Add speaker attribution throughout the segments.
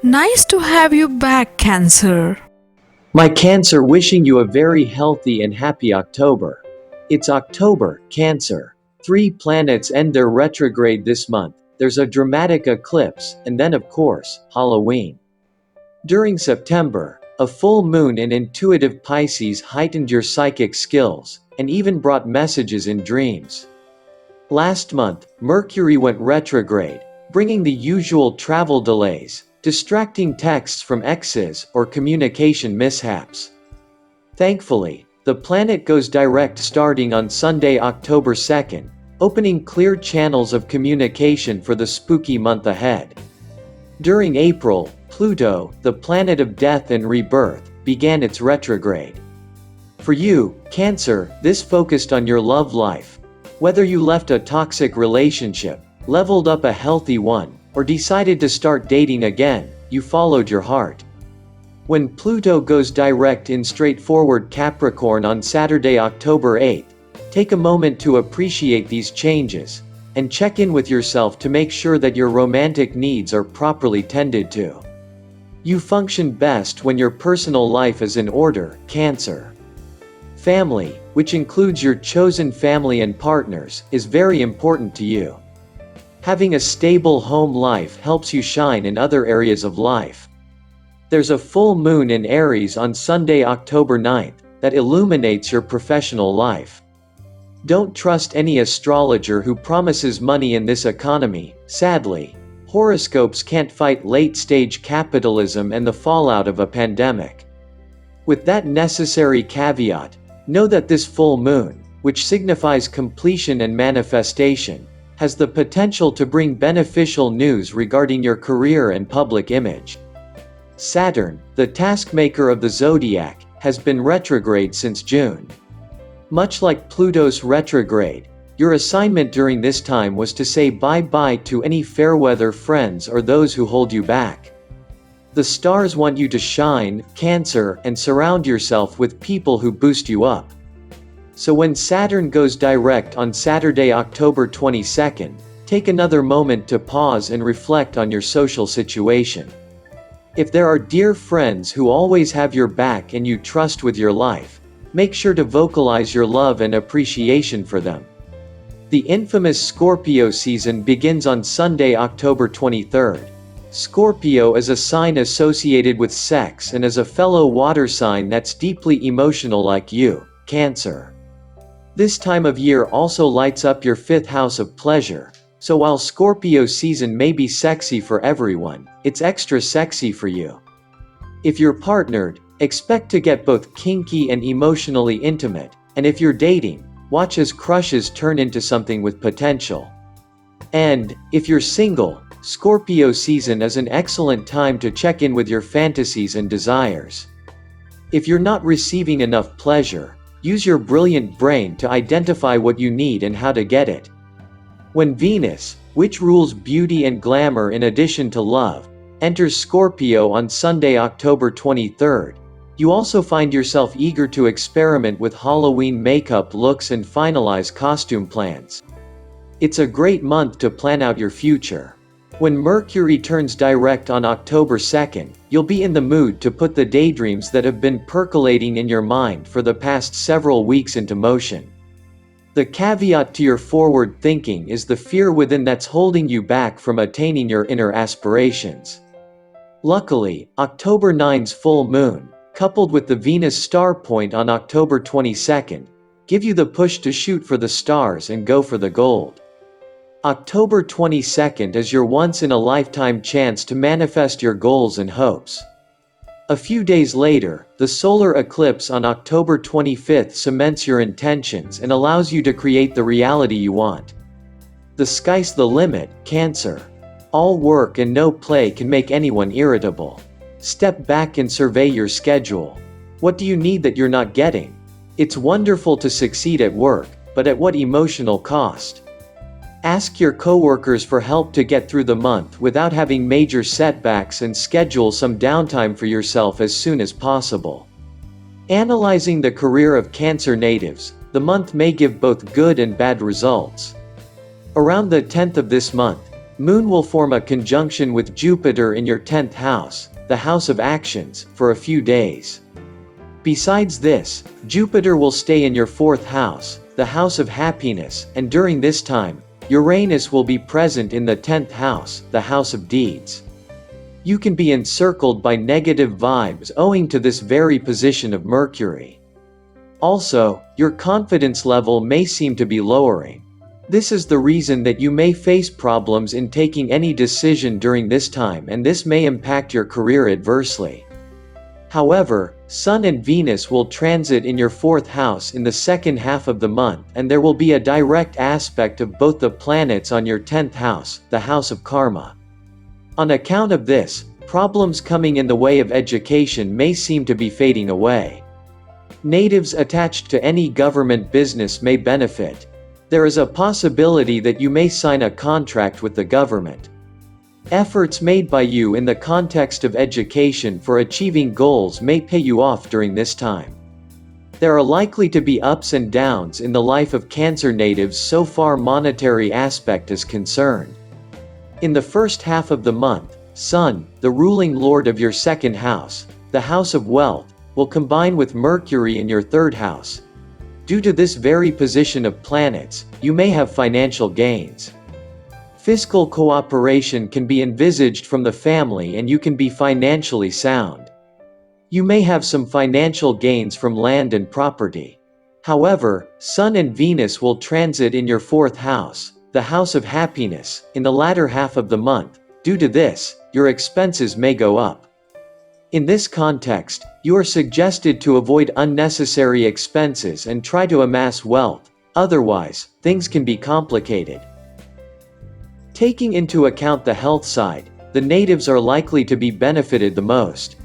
Speaker 1: Nice to have you back, Cancer.
Speaker 2: My Cancer, wishing you a very healthy and happy October. It's October, Cancer. Three planets end their retrograde this month. There's a dramatic eclipse, and then of course, Halloween. During September, a full moon in intuitive Pisces heightened your psychic skills, and even brought messages in dreams. Last month, Mercury went retrograde, bringing the usual travel delays, distracting texts from exes, or communication mishaps. Thankfully, the planet goes direct starting on Sunday, October 2nd, opening clear channels of communication for the spooky month ahead. During April, Pluto, the planet of death and rebirth, began its retrograde. For you, Cancer, this focused on your love life. Whether you left a toxic relationship, leveled up a healthy one, or decided to start dating again, you followed your heart. When Pluto goes direct in straightforward Capricorn on Saturday, October 8th, take a moment to appreciate these changes, and check in with yourself to make sure that your romantic needs are properly tended to. You function best when your personal life is in order, Cancer. Family, which includes your chosen family and partners, is very important to you. Having a stable home life helps you shine in other areas of life. There's a full moon in Aries on Sunday, October 9th, that illuminates your professional life. Don't trust any astrologer who promises money in this economy. Sadly, horoscopes can't fight late-stage capitalism and the fallout of a pandemic. With that necessary caveat, know that this full moon, which signifies completion and manifestation, has the potential to bring beneficial news regarding your career and public image. Saturn, the taskmaker of the Zodiac, has been retrograde since June. Much like Pluto's retrograde, your assignment during this time was to say bye-bye to any fair-weather friends or those who hold you back. The stars want you to shine, Cancer, and surround yourself with people who boost you up. So when Saturn goes direct on Saturday, October 22nd, take another moment to pause and reflect on your social situation. If there are dear friends who always have your back and you trust with your life, make sure to vocalize your love and appreciation for them. The infamous Scorpio season begins on Sunday, October 23rd. Scorpio is a sign associated with sex and is a fellow water sign that's deeply emotional like you, Cancer. This time of year also lights up your fifth house of pleasure, so while Scorpio season may be sexy for everyone, it's extra sexy for you. If you're partnered, expect to get both kinky and emotionally intimate, and if you're dating, watch as crushes turn into something with potential. And, if you're single, Scorpio season is an excellent time to check in with your fantasies and desires. If you're not receiving enough pleasure, use your brilliant brain to identify what you need and how to get it. When Venus, which rules beauty and glamour in addition to love, enters Scorpio on Sunday, October 23rd, you also find yourself eager to experiment with Halloween makeup looks and finalize costume plans. It's a great month to plan out your future. When Mercury turns direct on October 2nd, you'll be in the mood to put the daydreams that have been percolating in your mind for the past several weeks into motion. The caveat to your forward thinking is the fear within that's holding you back from attaining your inner aspirations. Luckily, October 9's full moon, coupled with the Venus star point on October 22nd, give you the push to shoot for the stars and go for the gold. October 22nd is your once-in-a-lifetime chance to manifest your goals and hopes. A few days later, the solar eclipse on October 25th cements your intentions and allows you to create the reality you want. The sky's the limit, Cancer. All work and no play can make anyone irritable. Step back and survey your schedule. What do you need that you're not getting? It's wonderful to succeed at work, but at what emotional cost? Ask your coworkers for help to get through the month without having major setbacks and schedule some downtime for yourself as soon as possible. Analyzing the career of Cancer natives, the month may give both good and bad results. Around the 10th of this month, Moon will form a conjunction with Jupiter in your 10th house, the house of actions, for a few days. Besides this, Jupiter will stay in your 4th house, the house of happiness, and during this time, Uranus will be present in the 10th house, the house of deeds. You can be encircled by negative vibes owing to this very position of Mercury. Also, your confidence level may seem to be lowering. This is the reason that you may face problems in taking any decision during this time, and this may impact your career adversely. However, Sun and Venus will transit in your 4th house in the second half of the month, and there will be a direct aspect of both the planets on your 10th house, the house of karma. On account of this, problems coming in the way of education may seem to be fading away. Natives attached to any government business may benefit. There is a possibility that you may sign a contract with the government. Efforts made by you in the context of education for achieving goals may pay you off during this time. There are likely to be ups and downs in the life of Cancer natives so far monetary aspect is concerned. In the first half of the month, Sun, the ruling lord of your 2nd house, the house of wealth, will combine with Mercury in your 3rd house. Due to this very position of planets, you may have financial gains. Fiscal cooperation can be envisaged from the family and you can be financially sound. You may have some financial gains from land and property. However, Sun and Venus will transit in your 4th house, the house of happiness, in the latter half of the month. Due to this, your expenses may go up. In this context, you are suggested to avoid unnecessary expenses and try to amass wealth, otherwise, things can be complicated. Taking into account the health side, the natives are likely to be benefited the most.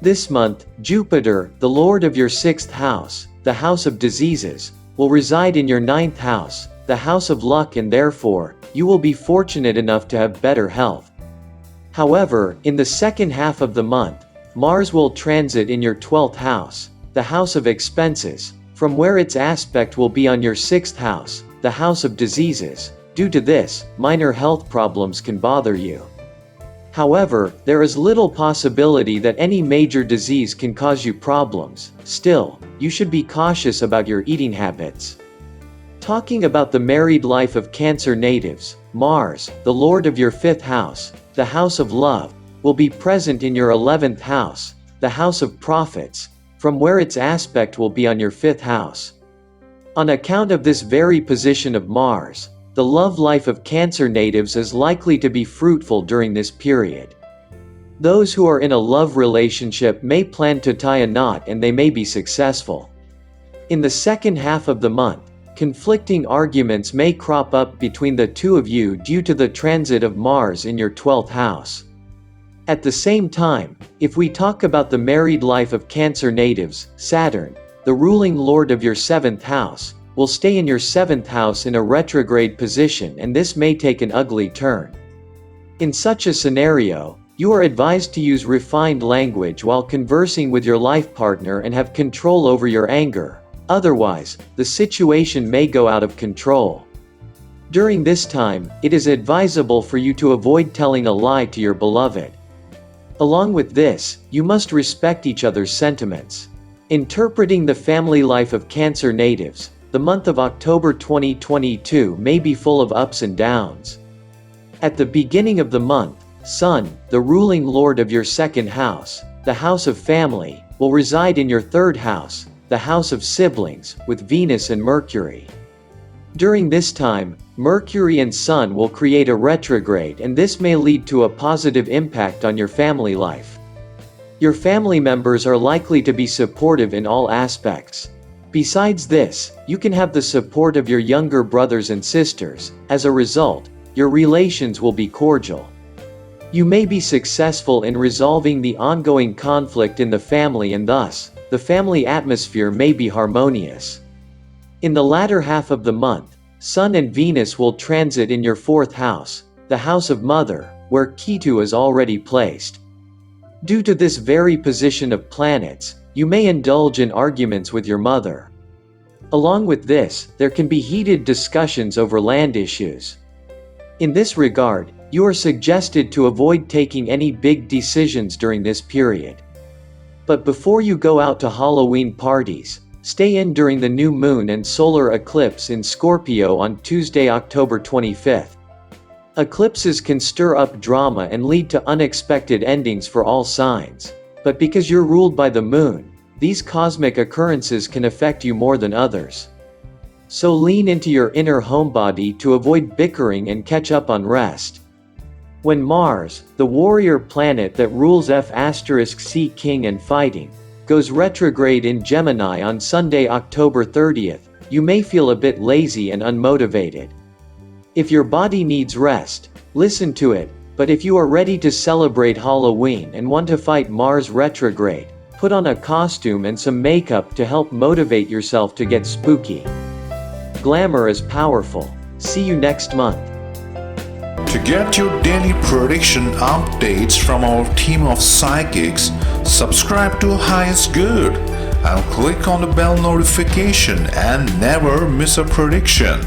Speaker 2: This month, Jupiter, the lord of your 6th house, the house of diseases, will reside in your 9th house, the house of luck, and therefore, you will be fortunate enough to have better health. However, in the second half of the month, Mars will transit in your 12th house, the house of expenses, from where its aspect will be on your 6th house, the house of diseases. Due to this, minor health problems can bother you. However, there is little possibility that any major disease can cause you problems. Still, you should be cautious about your eating habits. Talking about the married life of Cancer natives, Mars, the lord of your 5th house, the house of love, will be present in your 11th house, the house of profits, from where its aspect will be on your 5th house. On account of this very position of Mars, the love life of Cancer natives is likely to be fruitful during this period. Those who are in a love relationship may plan to tie a knot and they may be successful. In the second half of the month, conflicting arguments may crop up between the two of you due to the transit of Mars in your 12th house. At the same time, if we talk about the married life of Cancer natives, Saturn, the ruling lord of your 7th house, will stay in your 7th house in a retrograde position, and this may take an ugly turn. In such a scenario, you are advised to use refined language while conversing with your life partner and have control over your anger. Otherwise, the situation may go out of control. During this time, it is advisable for you to avoid telling a lie to your beloved. Along with this, you must respect each other's sentiments. Interpreting the family life of Cancer natives, the month of October 2022 may be full of ups and downs. At the beginning of the month, Sun, the ruling lord of your 2nd house, the house of family, will reside in your 3rd house, the house of siblings, with Venus and Mercury. During this time, Mercury and Sun will create a retrograde, and this may lead to a positive impact on your family life. Your family members are likely to be supportive in all aspects. Besides this, you can have the support of your younger brothers and sisters. As a result, your relations will be cordial. You may be successful in resolving the ongoing conflict in the family, and thus, the family atmosphere may be harmonious. In the latter half of the month, Sun and Venus will transit in your 4th house, the house of mother, where Ketu is already placed. Due to this very position of planets, you may indulge in arguments with your mother. Along with this, there can be heated discussions over land issues. In this regard, you are suggested to avoid taking any big decisions during this period. But before you go out to Halloween parties, stay in during the new moon and solar eclipse in Scorpio on Tuesday, October 25th. Eclipses can stir up drama and lead to unexpected endings for all signs. But because you're ruled by the moon, these cosmic occurrences can affect you more than others. So lean into your inner homebody to avoid bickering and catch up on rest. When Mars, the warrior planet that rules F*C king and fighting, goes retrograde in Gemini on Sunday, October 30th, you may feel a bit lazy and unmotivated. If your body needs rest, listen to it, but if you are ready to celebrate Halloween and want to fight Mars retrograde, put on a costume and some makeup to help motivate yourself to get spooky. Glamour is powerful. See you next month.
Speaker 3: To get your daily prediction updates from our team of psychics, subscribe to Highest Good and click on the bell notification and never miss a prediction.